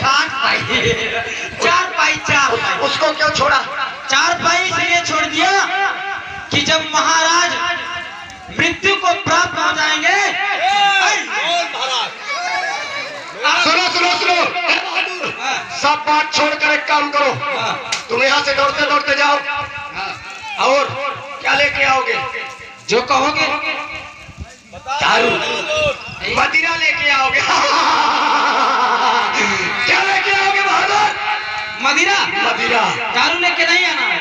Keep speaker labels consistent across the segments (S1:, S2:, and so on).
S1: चार पाई
S2: उसको क्यों छोड़ा?
S1: चार पाई इसलिए छोड़ दिया कि जब महाराज मृत्यु को प्राप्त हो जाएंगे।
S2: सुनो सुनो सुनो, सब बात छोड़कर एक काम करो, तुम यहाँ से दौड़ते दौड़ते जाओ और क्या लेके आओगे?
S1: जो कहोगे।
S2: दारू मदिरा लेके आओगे। क्या लेके आओगे बहादुर?
S1: मदिरा।
S2: मदिरा।
S1: दारू लेके नहीं आना है।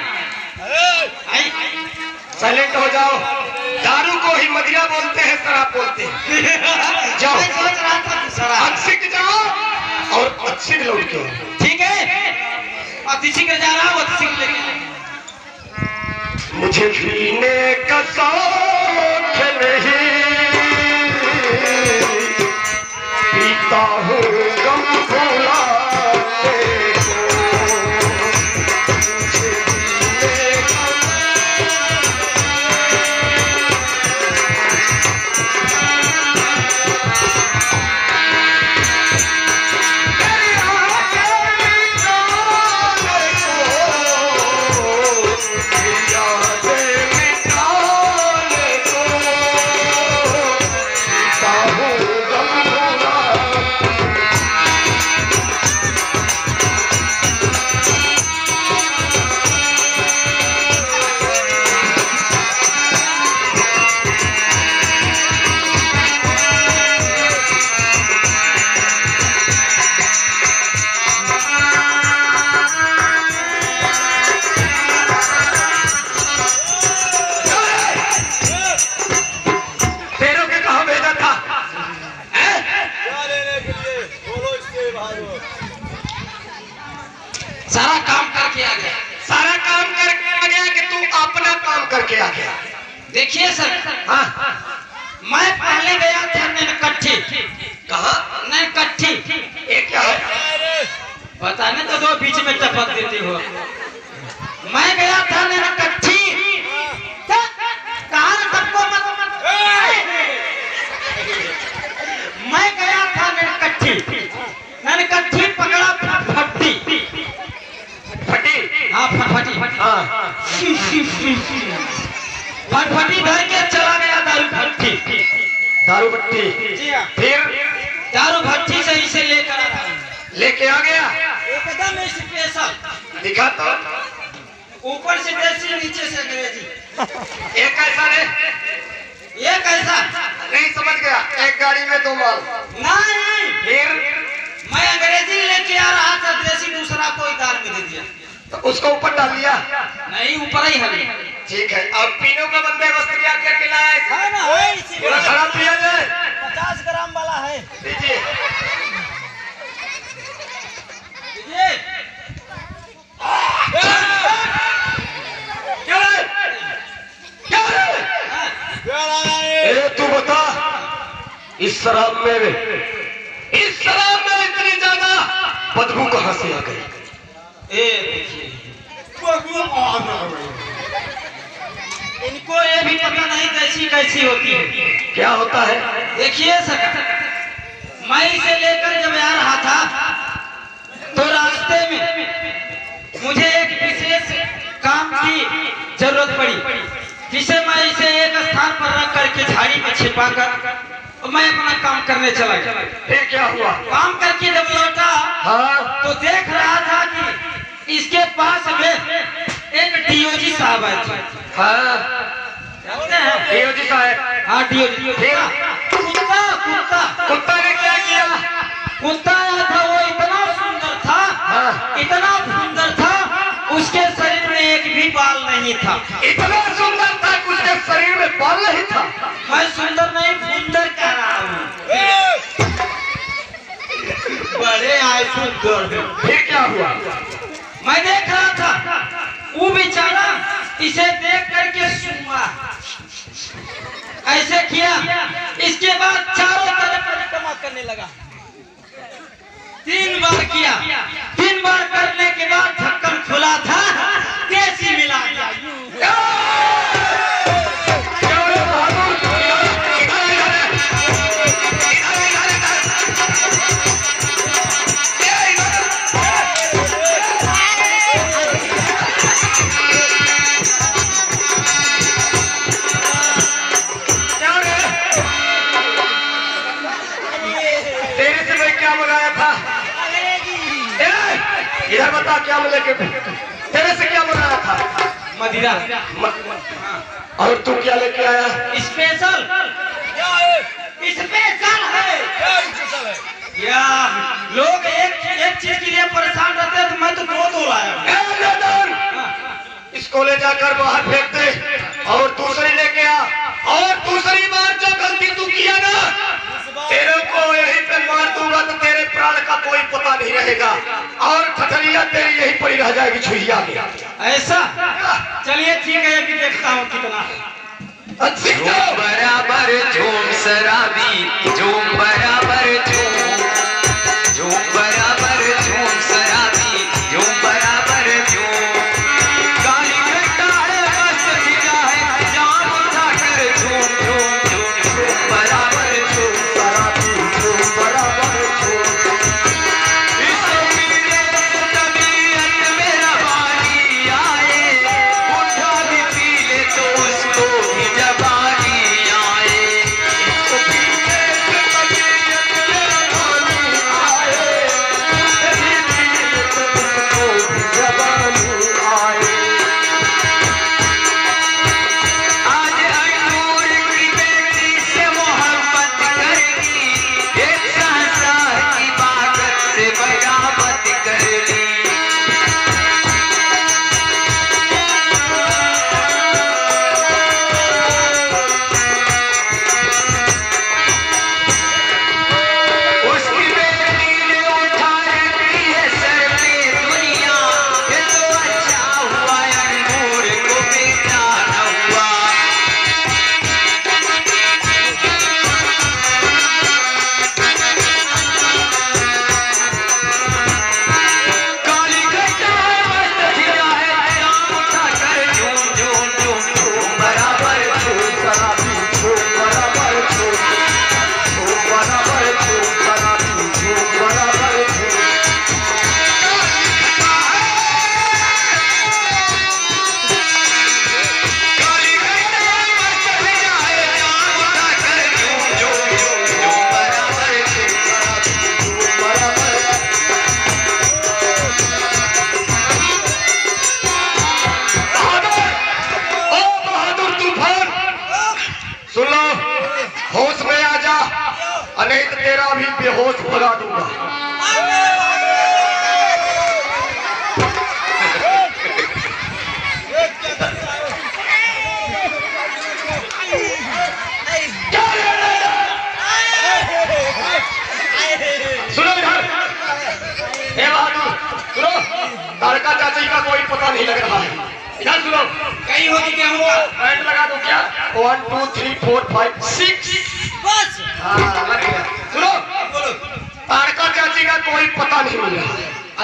S2: साइलेंट हो जाओ। दारू को ही मदिरा बोलते हैं, शराब बोलते हैं। जाओ,
S1: सोच रहा था
S2: अच्छी जाओ और अच्छी लौट के।
S1: ठीक है, अच्छी कर जा रहा हूँ, अच्छी लेके।
S2: मुझे पीने का शौक नहीं, पीता हूँ गम भुला।
S1: सारा काम करके आ गया।
S2: सारा काम करके आ गया कि तू अपना काम करके आ गया?
S1: देखिए सर,
S2: हाँ,
S1: मैं पहले गया था नैनकट्ठी।
S2: कहाँ?
S1: नैनकट्ठी।
S2: ये क्या है?
S1: पता नहीं तो दो बीच में टपक देते हो। मैं गया था नैनकट्ठी। कहाँ सबको मत। मैं गया था नैनकट्ठी। नैनकट्ठी पकड़ा फटी।
S2: फटी?
S1: हाँ फटफटी।
S2: हाँ।
S1: फटफटी भर के चला गया दारू भट्टी।
S2: दारू भट्टी? फिर
S1: दारू भट्टी से इसे लेकर आ रहा।
S2: लेके आ गया
S1: एकदम स्पेशल।
S2: दिखा तो।
S1: ऊपर से देसी, नीचे से अंग्रेजी।
S2: एक कैसा रे?
S1: ये कैसा?
S2: नहीं समझ गया। एक गाड़ी में दो माल?
S1: नहीं।
S2: फिर
S1: मैं अंग्रेजी लेके आ रहा था, देसी दूसरा कोई दाल में दे दिया।
S2: तो उसको ऊपर डाल दिया?
S1: नहीं, ऊपर ही हली।
S2: ठीक है, अब पीनो का बंदोबस्त करके लाया है ना? पूरा शराब पिया जाए?
S1: 50 ग्राम वाला है।
S2: दीजिए। तू बता, इस शराब में इतनी ज्यादा बदबू कहाँ से आ गई?
S1: इनको ये भी पता नहीं कैसी होती है।
S2: क्या होता है?
S1: देखिए सर, मैं इसे लेकर जब आ रहा था तो रास्ते में मुझे एक विशेष काम की जरूरत पड़ी, जिसे मैं इसे एक स्थान पर रख करके झाड़ी में छिपाकर मैं अपना काम करने चला गया।
S2: फिर क्या हुआ?
S1: काम करके जब लौटा,
S2: हाँ,
S1: तो देख रहा था कि इसके पास में एक डीओजी साहब आए थे।
S2: हाँ,
S1: जानते हैं?
S2: डीओजी साहब?
S1: हाँ, डीओजी।
S2: कुत्ता ने क्या किया?
S1: कुत्ता आया था, वो इतना सुंदर था।
S2: हाँ।
S1: इतना सुंदर था, उसके शरीर में एक भी बाल नहीं था।
S2: इतना सुंदर था कि उसके शरीर में बाल नहीं था?
S1: मैं सुंदर नहीं, सुंदर कह रहा हूँ। बड़े आए सुंदर।
S2: फिर क्या हुआ?
S1: मैं देख रहा था, वो बेचारा इसे देख करके सुना, ऐसे किया। इसके बाद चारों तरफ परिक्रमा करने लगा। 3 बार किया। 3 बार करने के बाद ढक्कन खुला था, देसी मिला दिया।
S2: तेरे से मैं क्या मंगाया था? इधर बता क्या मिले के तेरे से क्या मंगाया था?
S1: मदिरा।
S2: और तू क्या लेके आया?
S1: स्पेशल स्पेशल है या लोग एक चीज के लिए परेशान रहते हैं तो मैं तो दो लाया।
S2: इसको ले जाकर बाहर फेंक दे और दूसरी लेके आ। और दूसरी बार जो गलती तू किया ना, तेरे को यहीं पे मार दूंगा तो तेरे प्राण का कोई पता नहीं रहेगा और ठठरिया तेरी यहीं पड़ी रह जाएगी छुइया में।
S1: ऐसा चलिए ठीक है, कि देखता हूँ कितना
S3: झूम बराबर झूम शराबी, झूम बराबर झूम बराबर झूम शराबी, झूम बराबर झूम काली घटा है मस्त हीरा है जाम उठाकर झूम झूम झूम बराबर झूम शराबी, झूम बराबर झूम इस मेरे तबीयत मेरा वाली आए उठा भी पी ले तो उसको भी जवानी आए। इसको पी ले तो तबीयत मेरा वाली आए उठा भी पी ले तो उसको भी जवानी आए। आज अंगूर की बेटी से मोहब्बत करेगी, एक शहंशाह की बागत से बगावत करेगी। उसकी बेटी ने उठा रखी है सर पे दुनिया, ये तो अच्छा हुआ अंगूर को बेटा न हुआ। काली घटा है मस्त हीरा है जाम उठाकर झूम झूम झूम झूम बराबर झूम शराबी, झूम बराबर झूम बराबर झूम शराबी, झूम बराबर झूम काली घटा है मस्त हीरा है जाम उठाकर झूम झूम झूम झूम बराबर झूम शराबी, झूम बराबर
S2: बहादुर, ओ बहादुर तूफान, सुन लो, होश में आ जा और नहीं तो तेरा भी बेहोश भगा दूंगा। सुनो इधर, हे बहादुर सुनो, तारका चाची का कोई पता नहीं लग रहा है। इधर सुनो,
S1: कहीं होगी क्या होगा?
S2: बैंड लगा दो क्या? 1 2 3 4 5 6
S1: बस
S2: हाँ लग गया। सुनो,
S1: बोलो।
S2: तारका चाची का कोई पता नहीं मिल रहा।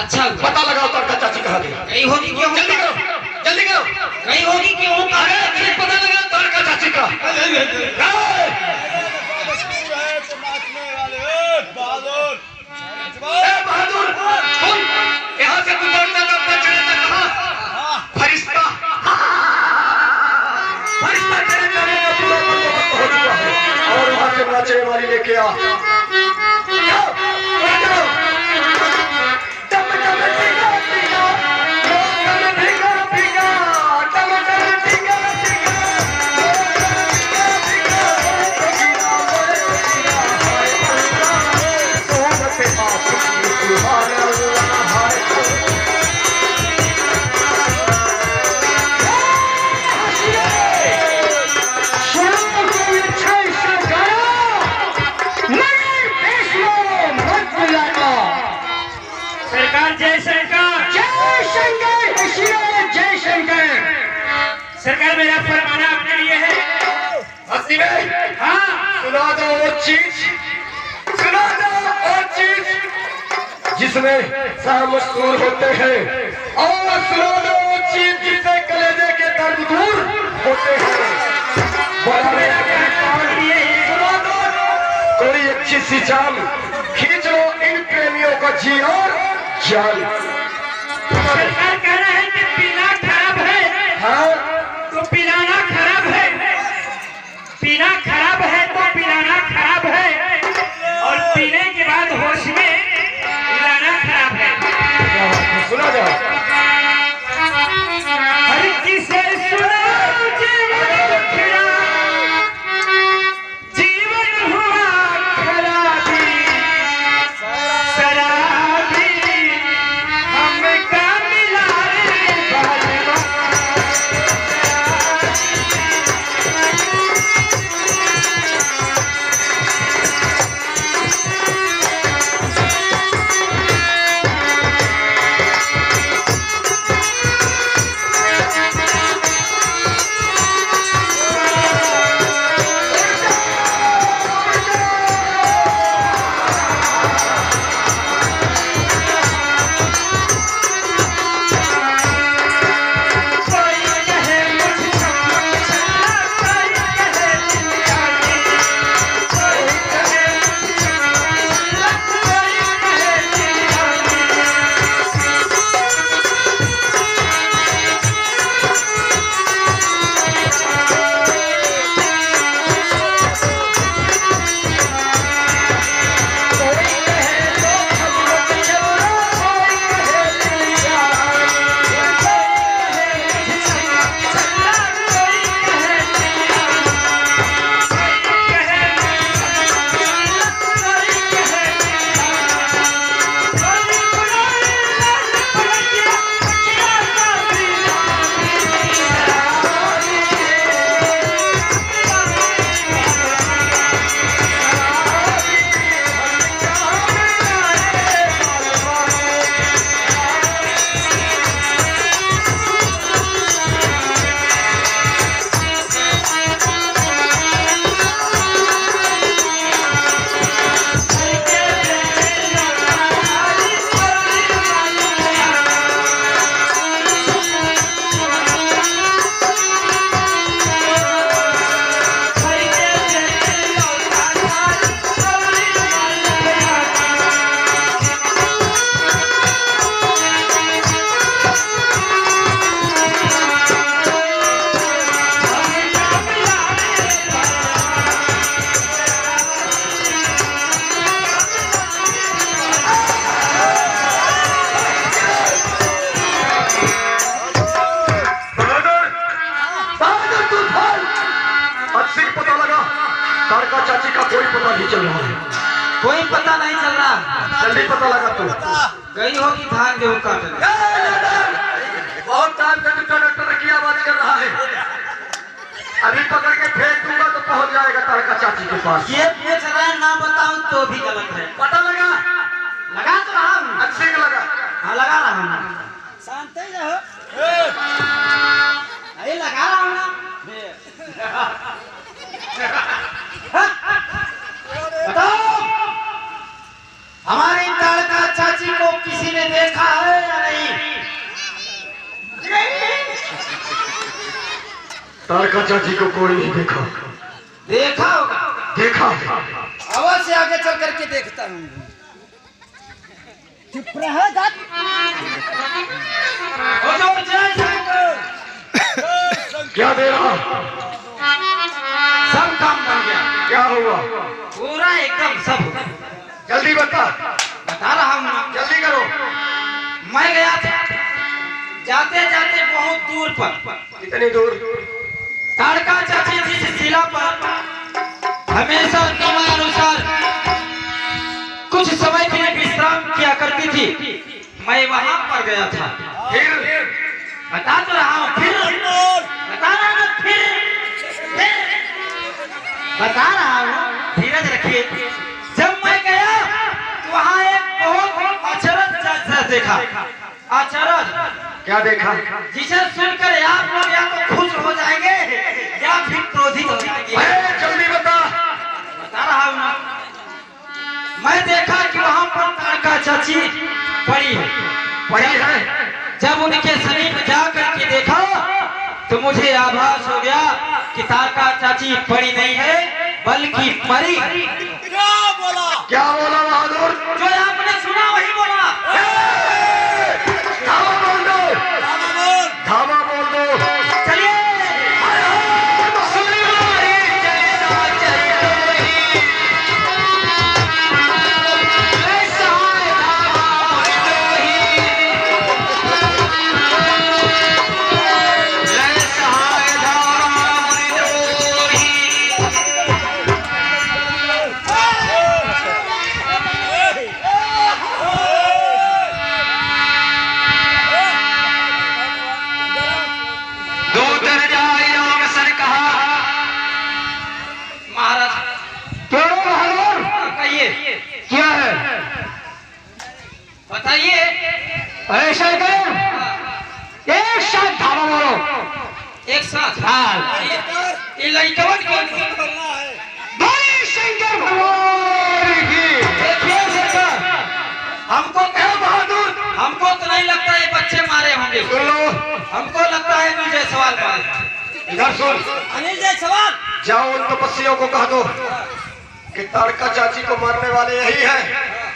S1: अच्छा हुआ।
S2: पता लगाओ तारका चाची कहाँ गई।
S1: कहीं होगी क्यों?
S2: जल्दी करो, जल्दी करो।
S1: कहीं होगी क्यों?
S2: अरे ठीक पता लगाओ तारका चाची का। ए, बहादुर सुन, यहाँ से तू दौड़ता दौड़ता चलेगा कहाँ? फरिश्ता फरिश्ता तेरे जाने का पूरा बंदोबस्त हो चुका है और वहाँ से नाचने वाली लेके आ। जाओ, जाओ। टम टम टिका टिका, टम टिका टिका, टम टम टिका टिका,
S1: सरकार जय शंकर,
S2: जय शंकर, जय शंकर।
S1: सरकार मेरा फरमाना आपके लिए है।
S2: हंसी में
S1: हाँ
S2: सुना दो वो चीज, सुना दो वो चीज जिसमें शाह मशहूर होते हैं और सुना दो वो चीज जिससे कलेजे के दर्द दूर होते हैं। बड़ा मेरा सुना दो कोई अच्छी सी जान, खींच लो इन प्रेमियों का जी और जान।
S1: सरकार कह रहा है कि पीना खराब है।
S2: हाँ
S1: तो पिलाना खराब है, पीना खराब है तो पिलाना खराब है, और पीने के बाद
S2: सुना जाओ।
S3: हर किसे सुनाऊं जीवन हुआ खराबी शराबी हमका मिला रे बालवा।
S2: तारका चाची का कोई पता नहीं चल रहा है।
S1: कोई पता नहीं चल रहा।
S2: जल्दी पता लगा तू।
S1: गई होगी धान गेहूं काटने।
S2: बहुत टाइम से तू कंडक्टर की आवाज कर रहा है। अभी पकड़ के फेंक दूंगा तो पहुंच जाएगा तारका चाची के पास।
S1: ये पूछ रहा है ना बताऊं तो भी गलत है।
S2: पता लगा?
S1: लगा तो रहा हूं।
S2: अच्छे का लगा।
S1: हाँ लगा रहा हूं। शांत ही रहो। अरे लगा रहा हूं ना। बताओ हमारी तारका चाची को किसी ने देखा है या नहीं?
S2: तारका चाची को कोई नहीं देखा।
S1: देखा होगा।
S2: देखा।
S1: अवश्य आगे चल करके देखता हूँ। चुप रहो दत्त।
S2: क्या दे रहा?
S1: सब काम बन गया।
S2: क्या हुआ?
S1: पूरा एकदम सब।
S2: जल्दी बता।
S1: बता रहा हूँ।
S2: जल्दी करो।
S1: मैं गया था जाते जाते बहुत दूर पर।
S2: कितनी दूर?
S1: तारका चाची जिस जिला पर हमेशा नियमानुसार कुछ समय के लिए विश्राम किया करती थी, मैं वहां पर गया था।
S2: फिर
S1: बता तो रहा हूँ। फिर बता रहा हूँ। फिर बता रहा हूँ। धीरज रखिए। जब मैं गया तो वहाँ एक बहुत अचरज देखा। अचरज
S2: क्या देखा?
S1: जिसे सुनकर आप लोग या तो खुश हो जाएंगे या फिर क्रोधित हो जाएंगे।
S2: जल्दी बता।
S1: बता रहा हूँ ना। मैं देखा कि वहाँ पर तारका चाची पड़ी है।
S2: पड़ी है।
S1: जब उनके समीप जाकर के देखा तो मुझे आभास हो गया कि तारका चाची पड़ी नहीं है बल्कि मरी।
S2: क्या बोला बहादुर?
S1: जो आपने सुना वही बोला।
S2: धावा बोल दो। धावा बोल दो।
S1: चलिए
S2: ऐसा करो, एक साथ धावा मारो।
S1: एक साथ।
S2: हाँ।
S1: ये लड़कवन कौन है?
S2: बोले शंकर भगवान की।
S1: देखिए सरकार, हमको
S2: ए बहादुर,
S1: हमको तो नहीं लगता ये बच्चे मारे होंगे।
S2: सुन लो,
S1: हमको लगता है अनिल जायसवाल मारे।
S2: इधर सुन।
S1: अनिल जायसवाल,
S2: जाओ उन तपस्वियों को कह दो कि तारका चाची को मारने वाले यही है।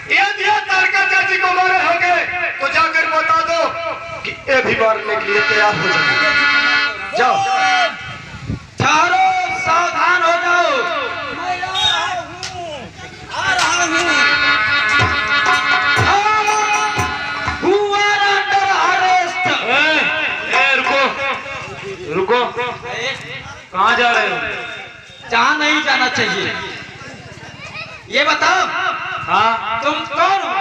S2: यदि ये तारका चाची को मारे होंगे तो जाकर बता दो कि ये भी मारने के लिए तैयार हो जाए। जाओ।
S1: चारों सावधान हो जाओ। आ रहा हूँ। Who are under arrest?
S3: रुको, कहाँ जा रहे हो?
S1: जहाँ नहीं जाना चाहिए। ये बताओ,
S3: हाँ,
S1: तुम कौन हो?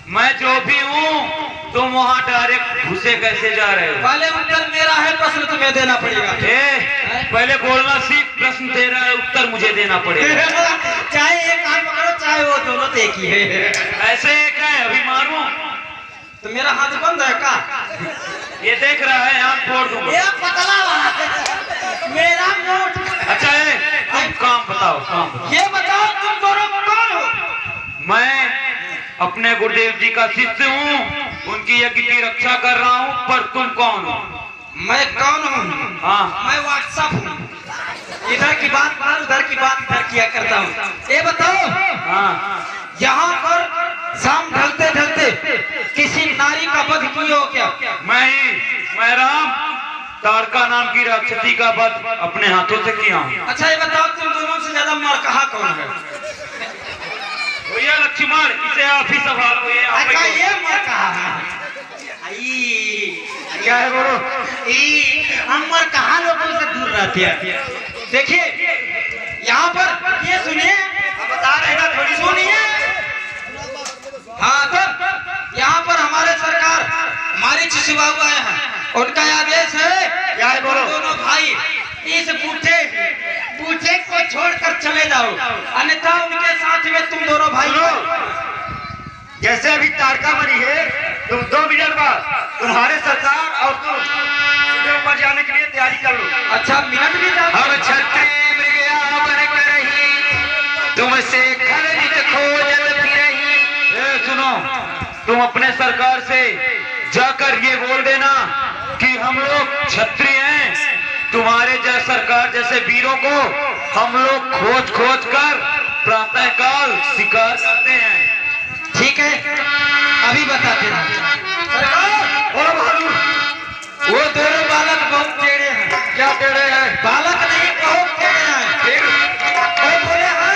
S3: मैं जो भी हूँ, तुम वहाँ डायरेक्ट घुसे कैसे जा रहे हो?
S1: पहले उत्तर मेरा है, प्रश्न तुम्हें देना पड़ेगा।
S3: पहले बोलना सीख, प्रश्न तेरा है, उत्तर मुझे देना पड़ेगा।
S1: चाहे एक हाथ पकड़ो, चाहे वो दोनों तो एक ही है।
S3: ऐसे एक है, अभी मारूं?
S1: तो मेरा हाथ बंद है का?
S3: ये देख रहा है, आँख फोड़ दूंगा।
S1: ये पतला वाला मेरा नोट।
S3: अच्छा है, तुम काम बताओ, काम बताओ।
S1: ये बताओ, तुम दोनों कौन हो?
S3: मैं अपने गुरुदेव जी का शिष्य हूँ, उनकी यज्ञ की रक्षा कर रहा हूँ, पर तुम कौन हो?
S1: मैं कौन हूँ?
S3: हाँ,
S1: मैं व्हाट्सएप हूँ। इधर की बात बाहर, उधर की बात इधर किया करता हूँ। ये बताओ,
S3: हाँ,
S1: यहाँ पर शाम ढलते ढलते किसी नारी का वध किए हो क्या?
S3: मैं राम तारका नाम की राक्षसी का वध अपने हाथों से किया हूँ।
S1: अच्छा ये बताओ, तुम दोनों से ज्यादा मरकहा कौन है?
S3: भैया लक्ष्मण, इसे आप ही संभालो।
S1: अच्छा ये मरकहा है।
S2: क्या है बोलो?
S1: हम मरकहा लोगों से दूर रहते हैं। देखिए यहाँ पर, ये सुनिए, बता रहे ना, थोड़ी सुनिए। हाँ, तो यहाँ पर हमारे सरकार हमारी शिशु बाबू आए हैं, उनका आदेश है।
S2: क्या है बोलो?
S1: दोनों भाई इस बूढ़े को छोड़कर चले जाओ, अन्यथा उनके साथ में तुम दोनों भाई।
S2: जैसे अभी तारका मरी है, तुम 2 मिनट बाद तुम्हारे सरकार और तुम सीधे ऊपर जाने के लिए तैयारी कर लो।
S1: अच्छा, मिनट भी जाओ।
S3: अब छत्री मृगया बन करही, तुमसे खलनित खोजत फिरही। सुनो, तुम अपने सरकार से जाकर ये बोल देना कि हम लोग क्षत्रिय हैं, तुम्हारे जैसे सरकार जैसे वीरों को हम लोग खोज कर प्रातःकाल शिकार करते हैं।
S1: ठीक है, अभी बताते हैं।
S2: बोलो बहादुर।
S1: वो दोनों बालक बहुत टेढ़े हैं।
S2: क्या टेढ़े हैं?
S1: बालक नहीं, बहुत टेढ़े हैं। वो बोले हाँ।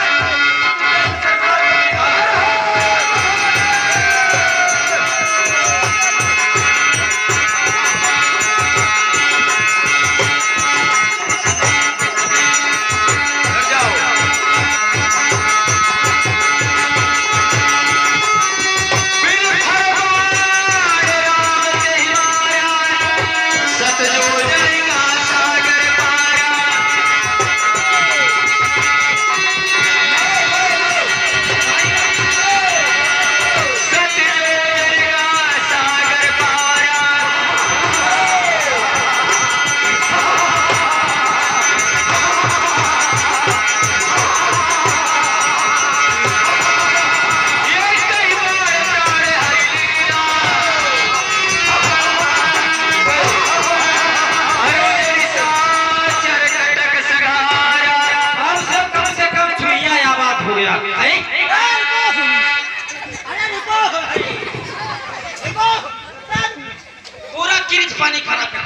S1: पूरा किरिच पानी खड़ा कर।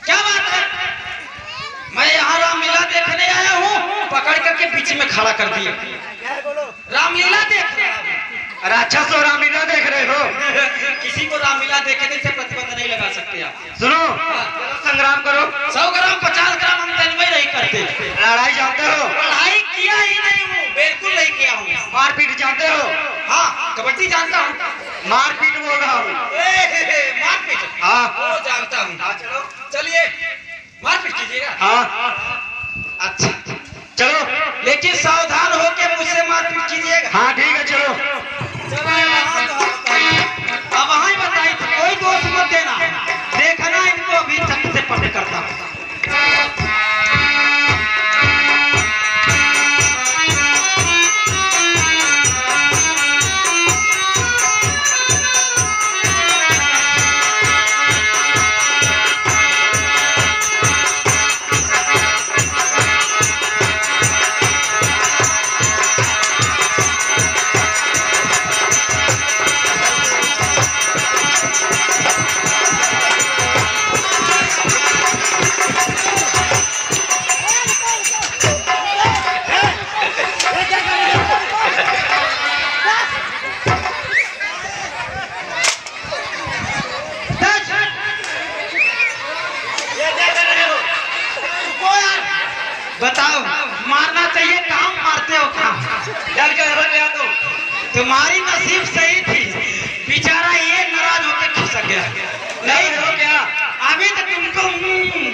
S1: क्या बात है? मैं यहाँ रामलीला देखने आया हूँ, पकड़ करके बीच में खड़ा कर दिया। रामलीला देख रहे हो?
S2: अरे अच्छा, सो रामलीला देख रहे हो?
S1: किसी को रामलीला देखने से प्रतिबंध नहीं लगा सकते आप।
S2: सुनो, संग्राम करो।
S1: 100 ग्राम 50 ग्राम हम तन्मय नहीं करते।
S2: लड़ाई जानते हो?
S1: पढ़ाई किया ही नहीं हूँ, बिल्कुल नहीं किया हूँ।
S2: मारपीट जानते हो?
S1: हाँ, कबड्डी जानता हूँ।
S2: मारपीट बोल रहा हूँ।
S1: मारपीट?
S2: हाँ,
S1: वो जानता हूँ। चलो चलिए, मारपीट कीजिएगा।
S2: हाँ,
S1: अच्छा
S2: चलो।
S1: लेकिन सावधान होकर मुझसे मारपीट कीजिएगा।
S2: हाँ ठीक है, चलो।
S1: अब वहाँ तुम्हारी नसीब सही थी, बेचारा ये नाराज होकर खिसक गया। नहीं हो क्या अभी तक तुमको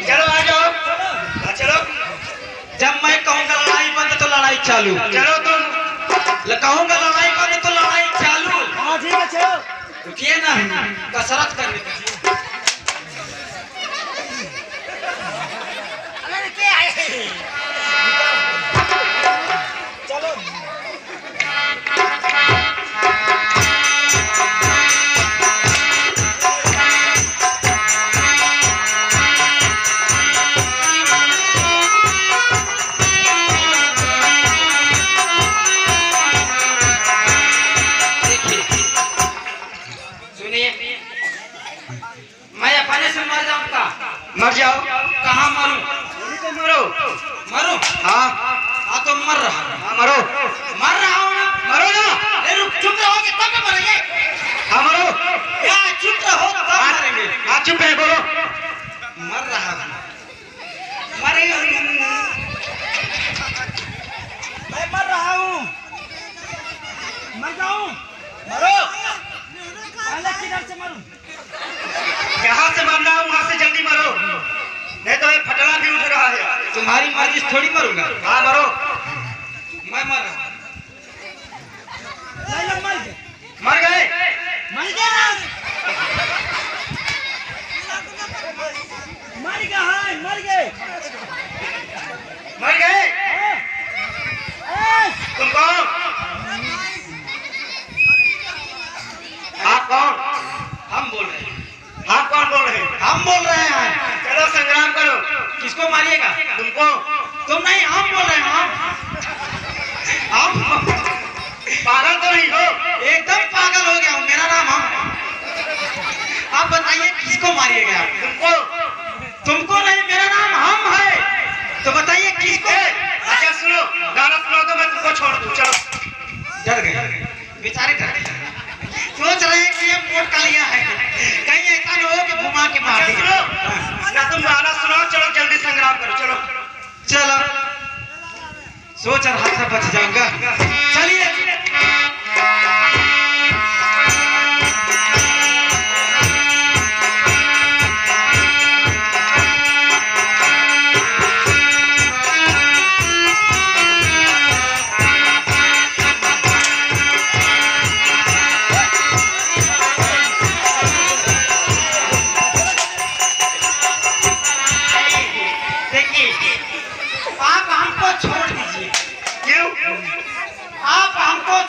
S1: चलो आ जाओ, चलो। जब मैं कहूँगा लड़ाई बंद तो लड़ाई चालू। चलो तुम कहूँगा लड़ाई बंद तो लड़ाई चालू। हाँ ठीक है चलो। रुकिए ना, कसरत करने दीजिए। चलो मर जाओ। कहाँ मरूं? मरो मरो। हाँ हाँ तो मर रहा। हाँ मरो। मर रहा हूँ ना। मरो ना। रुक, चुप रहोगे तब मैं मरेंगे। हाँ मरो। या चुप रहो तब मरेंगे। हाँ चुप है, बोलो। मर रहा हूँ, मरेंगे। मैं मर रहा हूँ, मर जाऊँ। मरो। पहले किधर से मरूं? यहाँ से मरना हो, वहाँ से जल्दी मरो, नहीं तो फटना भी उठ रहा है। तुम्हारी मर्जी से थोड़ी मरूंगा। हाँ मरो। मैं मर रहा हूँ। मर गए मर गए मर गए मर गए मर गए। तुम कौन? आप कौन? हम बोल रहे हैं। आप कौन बोल रहे हैं? हम बोल रहे हैं। चलो संग्राम करो। किसको मारिएगा? तुमको? तुम नहीं, हम बोल रहे हैं। हम पागल तो नहीं हो? एकदम पागल हो गया हूँ, मेरा नाम हम। आप बताइए किसको मारिएगा? तुमको? तुमको नहीं, मेरा नाम हम है, तो बताइए किसको? अच्छा सुनो, गाना सुनो तो मैं तुमको छोड़ दूँ। चलो। डर गए बेचारे, डर गए। सोच रहे हैं कि ये मोट का लिया है, कहीं ऐसा न हो कि घुमा के मार दे। ना तुम गाना सुनाओ, चलो जल्दी संग्राम करो। चलो चलो। सोच रहा था बच जाऊंगा। चलिए।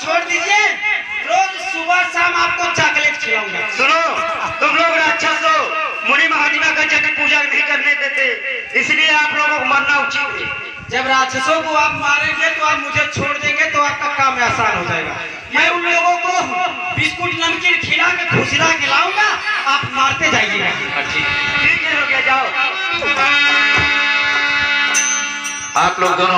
S1: छोड़ दीजिए, रोज सुबह शाम आपको चॉकलेट खिलाऊंगा। सुनो, तुम लोग राक्षस हो, मुनि महात्मा गजा की पूजा नहीं करने देते, इसलिए आप लोगों को मरना उचित है। जब राक्षसों को आप मारेंगे तो आप मुझे छोड़ देंगे तो आपका काम आसान हो जाएगा। मैं उन लोगों को बिस्कुट नमकीन खिला के घुसरा के लाऊंगा, आप मारते जाइएगा। ठीक है, हो गया, जाओ। आप लोग दोनों